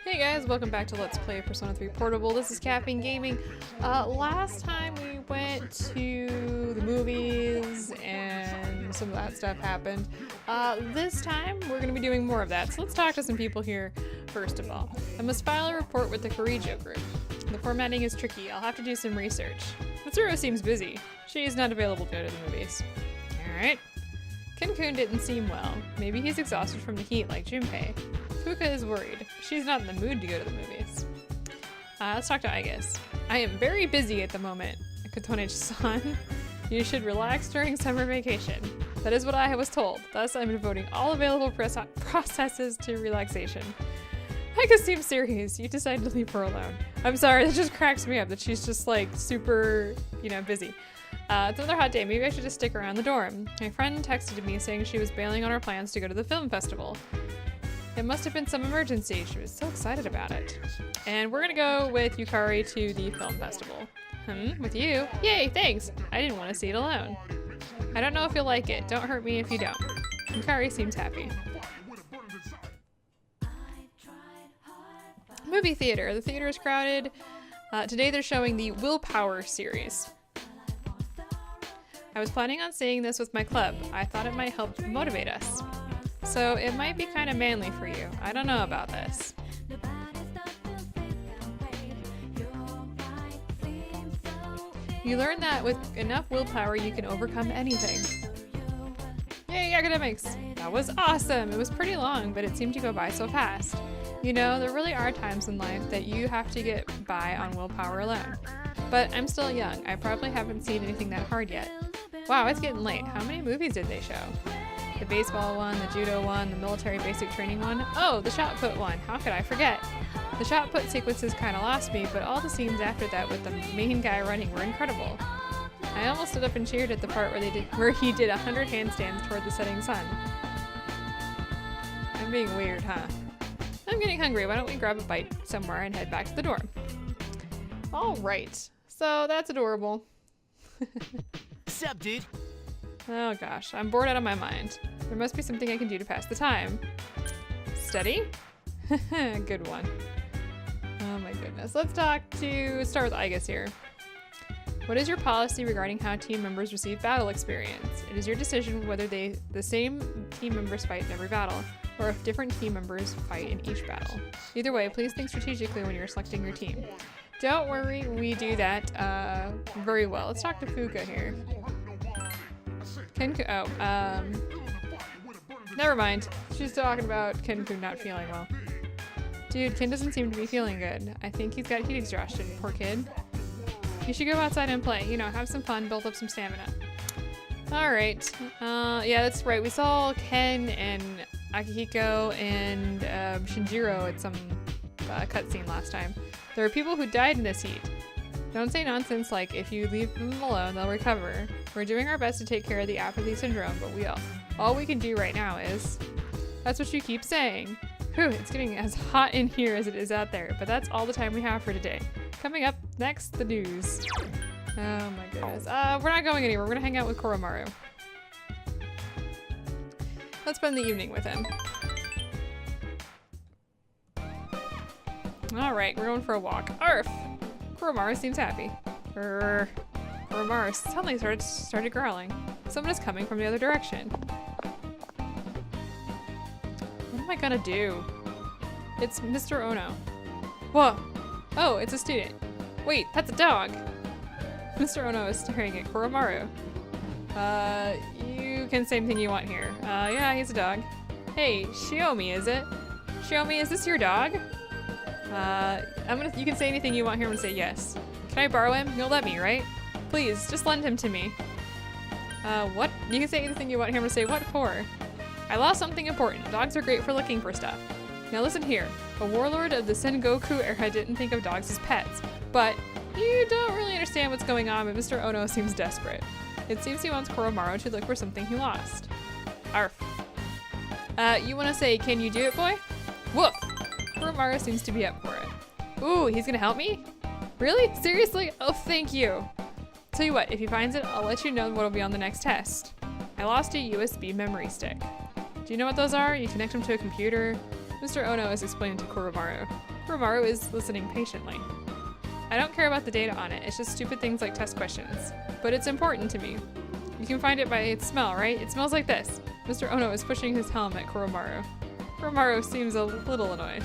Hey guys, welcome back to Let's Play Persona 3 Portable. This is KaffeineGaming. Last time we went to the movies and some of that stuff happened. This time we're going to be doing more of that, so let's talk to some people here first of all. I must file a report with the Korijo group. The formatting is tricky, I'll have to do some research. Mitsuru seems busy. She's not available to go to the movies. Alright. Ken-kun didn't seem well. Maybe he's exhausted from the heat like Junpei. Fuka is worried. She's not in the mood to go to the movies. Let's talk to Aigis. I am very busy at the moment. Kotonechi-san, you should relax during summer vacation. That is what I was told. Thus, I'm devoting all available processes to relaxation. Aigis seems serious. You decided to leave her alone. I'm sorry, that just cracks me up that she's just like super, busy. It's another hot day. Maybe I should just stick around the dorm. My friend texted me saying she was bailing on our plans to go to the film festival. It must have been some emergency. She was so excited about it. And we're gonna go with Yukari to the film festival. With you? Yay, thanks! I didn't want to see it alone. I don't know if you'll like it. Don't hurt me if you don't. Yukari seems happy. Movie theater. The theater is crowded. Today they're showing the Willpower series. I was planning on seeing this with my club. I thought it might help motivate us. So it might be kind of manly for you. I don't know about this. You learn that with enough willpower you can overcome anything. Yay, academics! That was awesome! It was pretty long, but it seemed to go by so fast. You know, there really are times in life that you have to get by on willpower alone. But I'm still young. I probably haven't seen anything that hard yet. Wow, it's getting late. How many movies did they show? The baseball one, the judo one, the military basic training one. Oh, the shot put one. How could I forget? The shot put sequences kind of lost me, but all the scenes after that with the main guy running were incredible. I almost stood up and cheered at the part where he did 100 handstands toward the setting sun. I'm being weird, huh? I'm getting hungry. Why don't we grab a bite somewhere and head back to the dorm? All right. So that's adorable. Sup, dude? Oh gosh, I'm bored out of my mind. There must be something I can do to pass the time. Study? Good one. Oh my goodness. Let's start with Aigis here. What is your policy regarding how team members receive battle experience? It is your decision whether the same team members fight in every battle, or if different team members fight in each battle. Either way, please think strategically when you're selecting your team. Don't worry, we do that very well. Let's talk to Fuka here. Never mind. She's talking about Ken-kun not feeling well. Dude, Ken doesn't seem to be feeling good. I think he's got heat exhaustion, poor kid. You should go outside and play, have some fun, build up some stamina. Alright, yeah, that's right. We saw Ken and Akihiko and Shinjiro at some cutscene last time. There are people who died in this heat. Don't say nonsense like, if you leave them alone, they'll recover. We're doing our best to take care of the apathy syndrome, but all we can do right now is... That's what you keep saying. Whew, it's getting as hot in here as it is out there, but that's all the time we have for today. Coming up next, the news. Oh my goodness. We're not going anywhere. We're gonna hang out with Koromaru. Let's spend the evening with him. Alright, we're going for a walk. Arf! Koromaru seems happy. Koromaru suddenly started growling. Someone is coming from the other direction. What am I gonna do? It's Mr. Ono. Whoa! Oh, it's a student. Wait, that's a dog! Mr. Ono is staring at Koromaru. You can say anything you want here. Yeah, he's a dog. Hey, Shiomi, is it? Shiomi, is this your dog? You can say anything you want here. I'm gonna say yes. Can I borrow him? You'll let me, right? Please, just lend him to me. What? You can say anything you want here. I'm gonna say what for? I lost something important. Dogs are great for looking for stuff. Now listen here. A warlord of the Sengoku era didn't think of dogs as pets, but you don't really understand what's going on, but Mr. Ono seems desperate. It seems he wants Koromaru to look for something he lost. Arf. You wanna say, can you do it, boy? Woof! Koromaru seems to be up for it. Ooh, he's gonna help me? Really? Seriously? Oh, thank you. Tell you what, if he finds it, I'll let you know what'll be on the next test. I lost a USB memory stick. Do you know what those are? You connect them to a computer. Mr. Ono is explaining to Koromaru. Kuromaru is listening patiently. I don't care about the data on it, it's just stupid things like test questions. But it's important to me. You can find it by its smell, right? It smells like this. Mr. Ono is pushing his helm at Kuromaru. Kuromaru seems a little annoyed.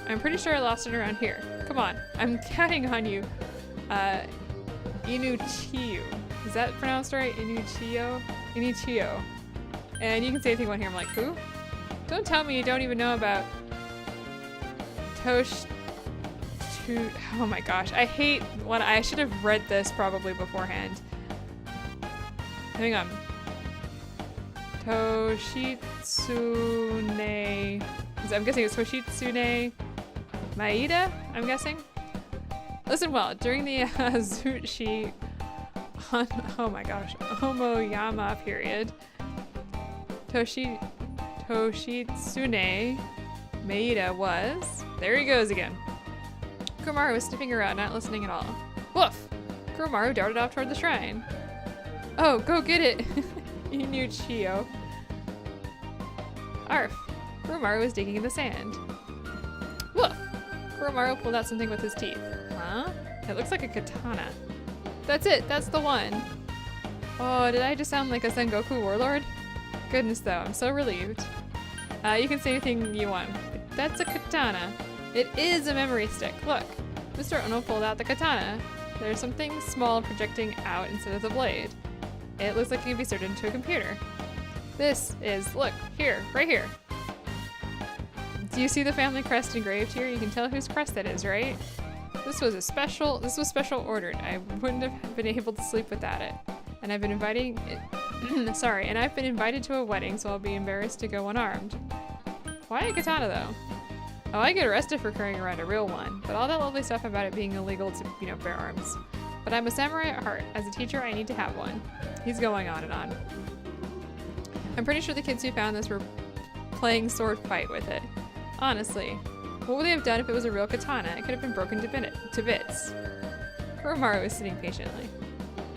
I'm pretty sure I lost it around here. Come on, I'm counting on you. Inuchiyo. Is that pronounced right? Inuchiyo? Inuchiyo. And you can say anything you want here. I'm like, who? Don't tell me you don't even know about oh my gosh, I hate when I should have read this probably beforehand. Hang on. Toshitsune. I'm guessing it's Toshitsune Maeda, I'm guessing. Listen well, during the Zushi oh my gosh, Omoyama period, Toshitsune Maeda was, there he goes again. Kuromaru was sniffing around, not listening at all. Woof! Kuromaru darted off toward the shrine. Oh, go get it! Inuchiyo. Arf! Kuromaru was digging in the sand. Woof! Kuromaru pulled out something with his teeth. Huh? It looks like a katana. That's it! That's the one! Oh, did I just sound like a Sengoku warlord? Goodness though, I'm so relieved. You can say anything you want. That's a katana. It is a memory stick. Look! Mr. Ono pulled out the katana. There's something small projecting out instead of the blade. It looks like it can be inserted into a computer. This is, look, here, right here. Do you see the family crest engraved here? You can tell whose crest that is, right? This was special ordered. I wouldn't have been able to sleep without it. And I've been invited to a wedding, so I'll be embarrassed to go unarmed. Why a katana though? Oh, I get arrested for carrying around a real one, but all that lovely stuff about it being illegal to, bear arms. But I'm a samurai at heart. As a teacher, I need to have one. He's going on and on. I'm pretty sure the kids who found this were playing sword fight with it. Honestly, what would they have done if it was a real katana? It could have been broken to bits. Kuromaru is sitting patiently.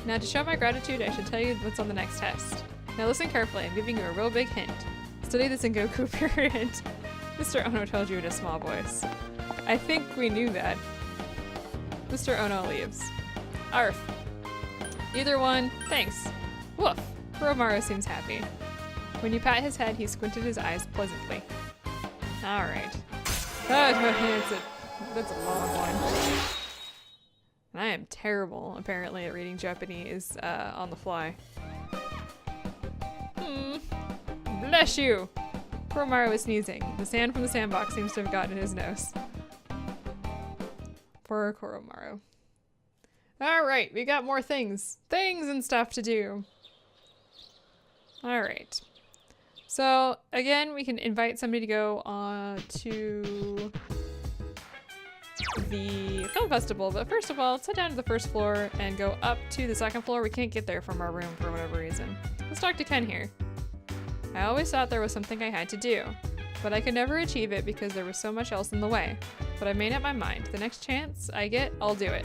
Now to show my gratitude, I should tell you what's on the next test. Now listen carefully, I'm giving you a real big hint. Study the Sengoku period. Mr. Ono told you in a small voice. I think we knew that. Mr. Ono leaves. Arf. Either one, thanks. Woof. Kuromaru seems happy. When you pat his head, he squinted his eyes pleasantly. Alright. That's a long one. And I am terrible, apparently, at reading Japanese on the fly. Bless you! Kuromaru was sneezing. The sand from the sandbox seems to have gotten in his nose. Poor Kuromaru. Alright, we got more things. Things and stuff to do. Alright. So, again, we can invite somebody to go to the film festival, but first of all, let's head down to the first floor and go up to the second floor. We can't get there from our room for whatever reason. Let's talk to Ken here. I always thought there was something I had to do, but I could never achieve it because there was so much else in the way. But I made up my mind. The next chance I get, I'll do it.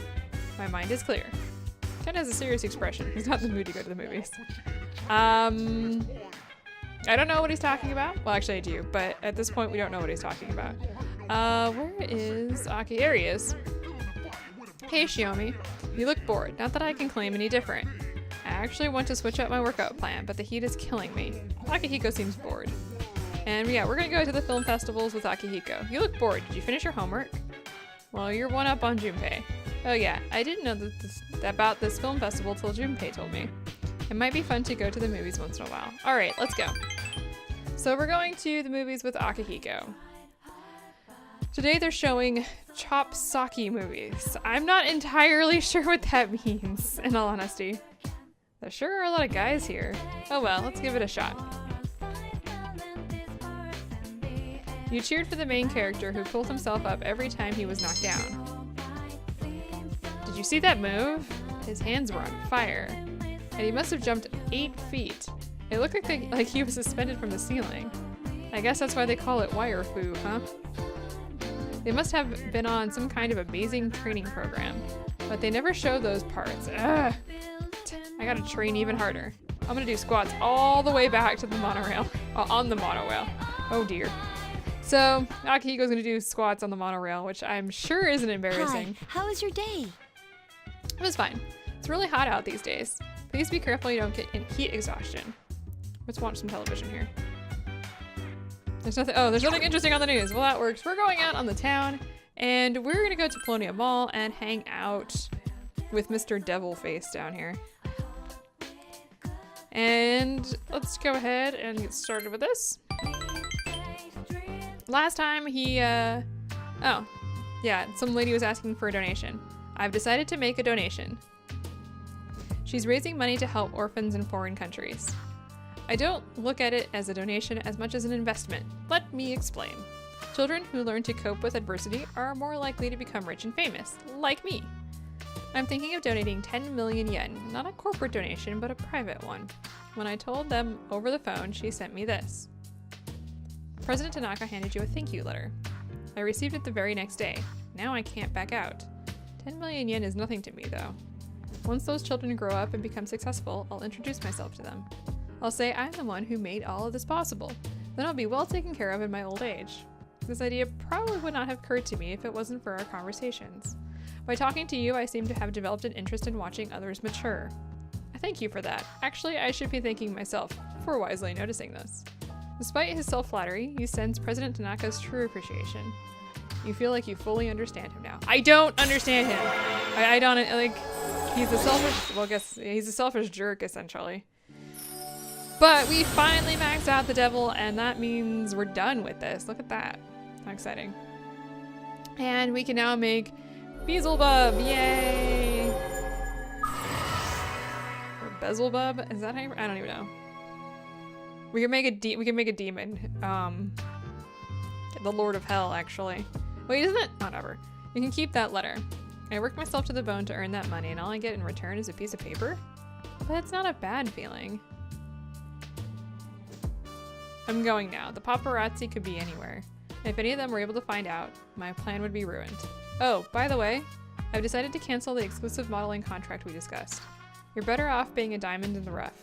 My mind is clear. Ken has a serious expression. He's not in the mood to go to the movies. I don't know what he's talking about. Well, actually I do, but at this point we don't know what he's talking about. Where is Aki? There he is. Hey Shiomi, you look bored. Not that I can claim any different. I actually want to switch up my workout plan, but the heat is killing me. Akihiko seems bored. And yeah, we're gonna go to the film festivals with Akihiko. You look bored. Did you finish your homework? Well, you're one up on Junpei. Oh yeah, I didn't know about this film festival till Junpei told me. It might be fun to go to the movies once in a while. Alright, let's go. So we're going to the movies with Akihiko. Today they're showing chop sake movies. I'm not entirely sure what that means, in all honesty. There sure are a lot of guys here. Oh well, let's give it a shot. You cheered for the main character who pulled himself up every time he was knocked down. Did you see that move? His hands were on fire. And he must have jumped 8 feet. It looked like he was suspended from the ceiling. I guess that's why they call it wire fu, huh? They must have been on some kind of amazing training program, but they never show those parts. Ugh. I gotta train even harder. I'm gonna do squats all the way back to the monorail. On the monorail. Oh dear. So Akihiko's gonna do squats on the monorail, which I'm sure isn't embarrassing. Hi, how was your day? It was fine. It's really hot out these days. Please be careful you don't get heat exhaustion. Let's watch some television here. There's nothing interesting on the news. Well, that works. We're going out on the town, and we're gonna go to Polonia Mall and hang out with Mr. Devilface down here. And let's go ahead and get started with this. Last time he, oh, yeah, some lady was asking for a donation. I've decided to make a donation. She's raising money to help orphans in foreign countries. I don't look at it as a donation as much as an investment. Let me explain. Children who learn to cope with adversity are more likely to become rich and famous, like me. I'm thinking of donating 10 million yen, not a corporate donation, but a private one. When I told them over the phone, she sent me this. President Tanaka handed you a thank you letter. I received it the very next day. Now I can't back out. 10 million yen is nothing to me, though. Once those children grow up and become successful, I'll introduce myself to them. I'll say I'm the one who made all of this possible. Then I'll be well taken care of in my old age. This idea probably would not have occurred to me if it wasn't for our conversations. By talking to you, I seem to have developed an interest in watching others mature. I thank you for that. Actually, I should be thanking myself for wisely noticing this. Despite his self-flattery, you sense President Tanaka's true appreciation. You feel like you fully understand him now. I don't understand him. I don't, like, he's a selfish, well, I guess he's a selfish jerk, essentially. But we finally maxed out the devil, and that means we're done with this. Look at that. How exciting. And we can now make Beelzebub, yay! Or Beelzebub, is that how you, I don't even know. We can make a demon. The Lord of Hell, actually. Wait, isn't it? Whatever. You can keep that letter. I worked myself to the bone to earn that money, and all I get in return is a piece of paper? But it's not a bad feeling. I'm going now. The paparazzi could be anywhere. If any of them were able to find out, my plan would be ruined. Oh, by the way, I've decided to cancel the exclusive modeling contract we discussed. You're better off being a diamond in the rough.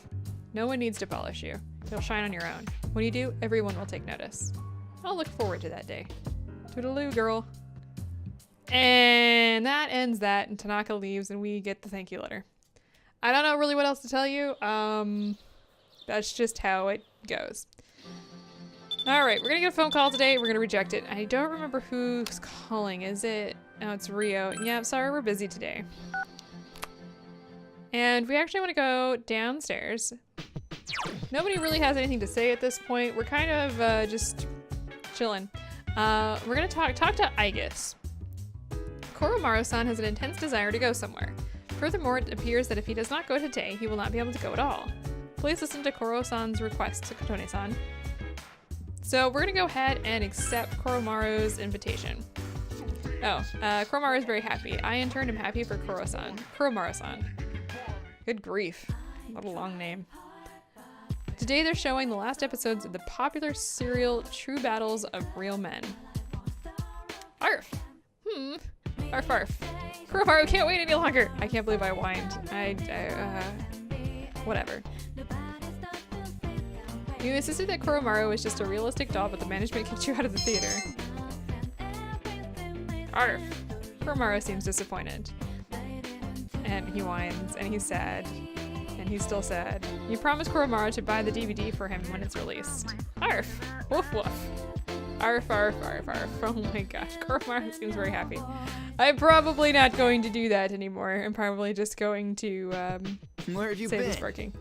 No one needs to polish you. You'll shine on your own. When you do, everyone will take notice. I'll look forward to that day. Toodaloo, girl. And that ends that, and Tanaka leaves, and we get the thank you letter. I don't know really what else to tell you. That's just how it goes. Alright, we're gonna get a phone call today. We're gonna reject it. I don't remember who's calling. Is it? Oh, it's Rio. Yeah, sorry, we're busy today. And we actually want to go downstairs. Nobody really has anything to say at this point. We're kind of just chilling. We're gonna talk to Aigis. Koromaru-san has an intense desire to go somewhere. Furthermore, it appears that if he does not go today, he will not be able to go at all. Please listen to Koro-san's request to Kotone-san. So we're gonna go ahead and accept Koromaru's invitation. Oh, Koromaru is very happy. I in turn am happy for Koromaru-san. Good grief. What a long name. Today they're showing the last episodes of the popular serial True Battles of Real Men. Arf! Arf arf. Koromaru can't wait any longer! I can't believe I whined. Whatever. You insisted that Koromaru was just a realistic doll, but the management kicked you out of the theater. Arf! Koromaru seems disappointed. And he whines, and he's sad. And he's still sad. You promised Koromaru to buy the DVD for him when it's released. Arf! Woof woof. Arf, arf, arf, arf. Oh my gosh, Koromaru seems very happy. I'm probably not going to do that anymore. I'm probably just going to, Where have you save been? this working.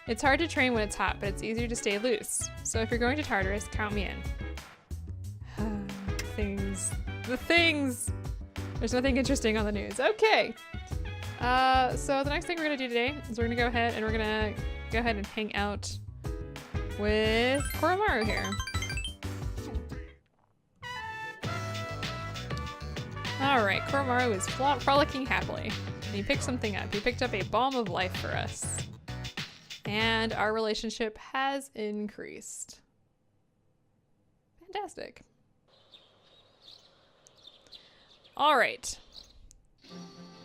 It's hard to train when it's hot, but it's easier to stay loose. So if you're going to Tartarus, count me in. The things! There's nothing interesting on the news. Okay! So the next thing we're gonna do today is we're gonna go ahead and hang out with Koromaru here. Alright, Koromaru is frolicking happily. And he picked something up. He picked up a balm of life for us. And our relationship has increased. Fantastic. Alright.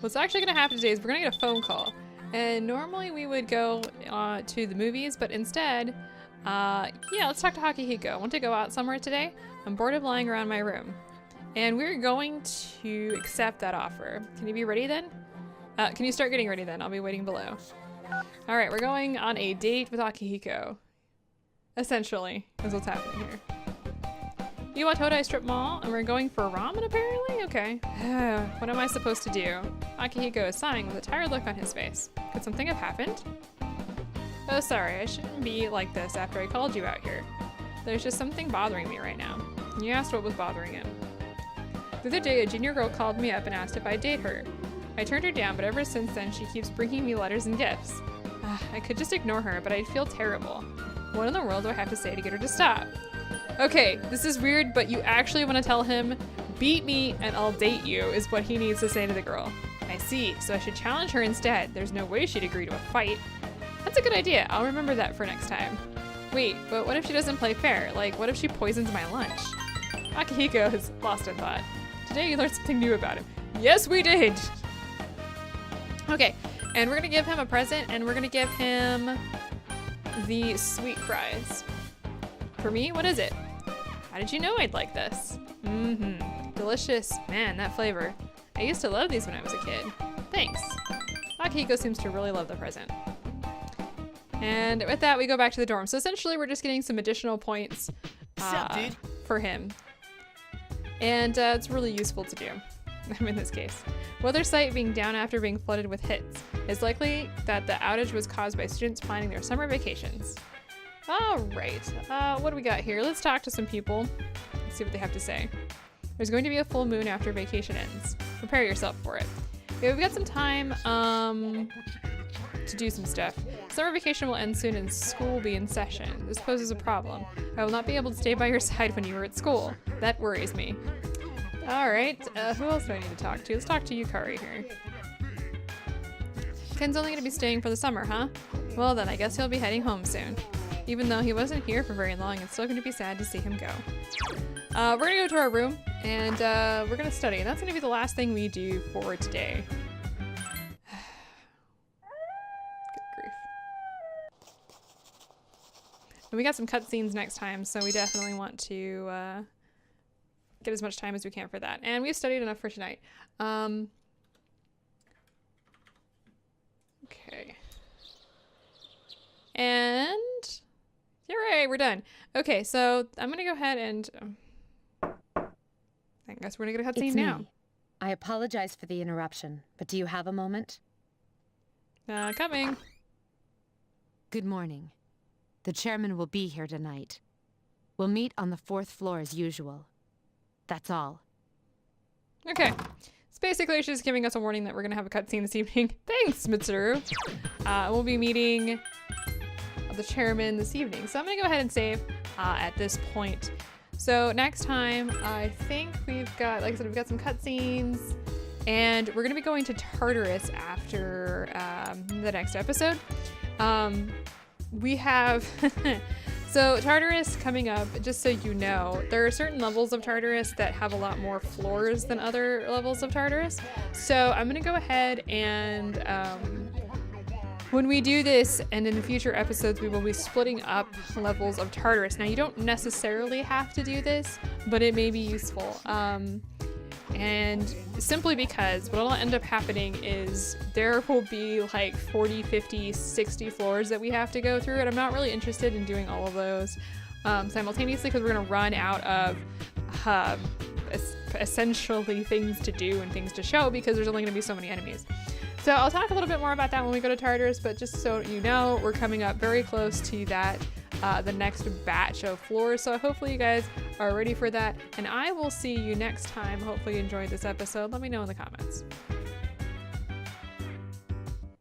What's actually going to happen today is we're going to get a phone call. And normally we would go to the movies, but instead Yeah, let's talk to Akihiko. Want to go out somewhere today? I'm bored of lying around my room. And we're going to accept that offer. Can you be ready then? Can you start getting ready then? I'll be waiting below. All right, we're going on a date with Akihiko. Essentially, is what's happening here. You want Todai Strip Mall, and we're going for ramen apparently? Okay. What am I supposed to do? Akihiko is sighing with a tired look on his face. Could something have happened? Oh, sorry, I shouldn't be like this after I called you out here. There's just something bothering me right now. You asked what was bothering him. The other day, a junior girl called me up and asked if I'd date her. I turned her down, but ever since then, she keeps bringing me letters and gifts. I could just ignore her, but I'd feel terrible. What in the world do I have to say to get her to stop? Okay, this is weird, but you actually want to tell him, beat me and I'll date you, is what he needs to say to the girl. I see, so I should challenge her instead. There's no way she'd agree to a fight. That's a good idea. I'll remember that for next time. Wait, but what if she doesn't play fair? Like, what if she poisons my lunch? Akihiko is lost in thought. Today you learned something new about him. Yes, we did! Okay, and we're gonna give him a present, and we're gonna give him the sweet fries. For me, what is it? How did you know I'd like this? Delicious. Man, that flavor. I used to love these when I was a kid. Thanks. Akihiko seems to really love the present. And with that, we go back to the dorm. So essentially, we're just getting some additional points for him. And it's really useful to do in this case. Weather site being down after being flooded with hits. It's likely that the outage was caused by students planning their summer vacations. All right, what do we got here? Let's talk to some people. Let's see what they have to say. There's going to be a full moon after vacation ends. Prepare yourself for it. Okay, we've got some time to do some stuff. Summer vacation will end soon and school will be in session. This poses a problem. I will not be able to stay by your side when you are at school. That worries me. All right, who else do I need to talk to? Let's talk to Yukari here. Ken's only gonna be staying for the summer, huh? Well then, I guess he'll be heading home soon. Even though he wasn't here for very long, it's still gonna be sad to see him go. We're gonna go to our room and we're gonna study. And that's gonna be the last thing we do for today. Good grief. And we got some cutscenes next time, so we definitely want to get as much time as we can for that. And we've studied enough for tonight. Okay. And hooray, we're done. Okay, so I'm gonna go ahead and I guess we're gonna get a cutscene now. I apologize for the interruption, but do you have a moment? Coming. Good morning. The chairman will be here tonight. We'll meet on the 4th floor as usual. That's all. Okay. So basically she's giving us a warning that we're gonna have a cutscene this evening. Thanks, Mitsuru. We'll be meeting the chairman this evening. So I'm gonna go ahead and save at this point. So next time, I think we've got, like I said, we've got some cutscenes and we're gonna be going to Tartarus after the next episode. We have, so Tartarus coming up, just so you know, there are certain levels of Tartarus that have a lot more floors than other levels of Tartarus. So I'm gonna go ahead and when we do this, and in the future episodes, we will be splitting up levels of Tartarus. Now, you don't necessarily have to do this, but it may be useful. And simply because what will end up happening is there will be like 40, 50, 60 floors that we have to go through, and I'm not really interested in doing all of those simultaneously because we're going to run out of essentially things to do and things to show because there's only going to be so many enemies. So I'll talk a little bit more about that when we go to Tartarus, but just so you know, we're coming up very close to that, the next batch of floors. So hopefully you guys are ready for that. And I will see you next time. Hopefully you enjoyed this episode. Let me know in the comments.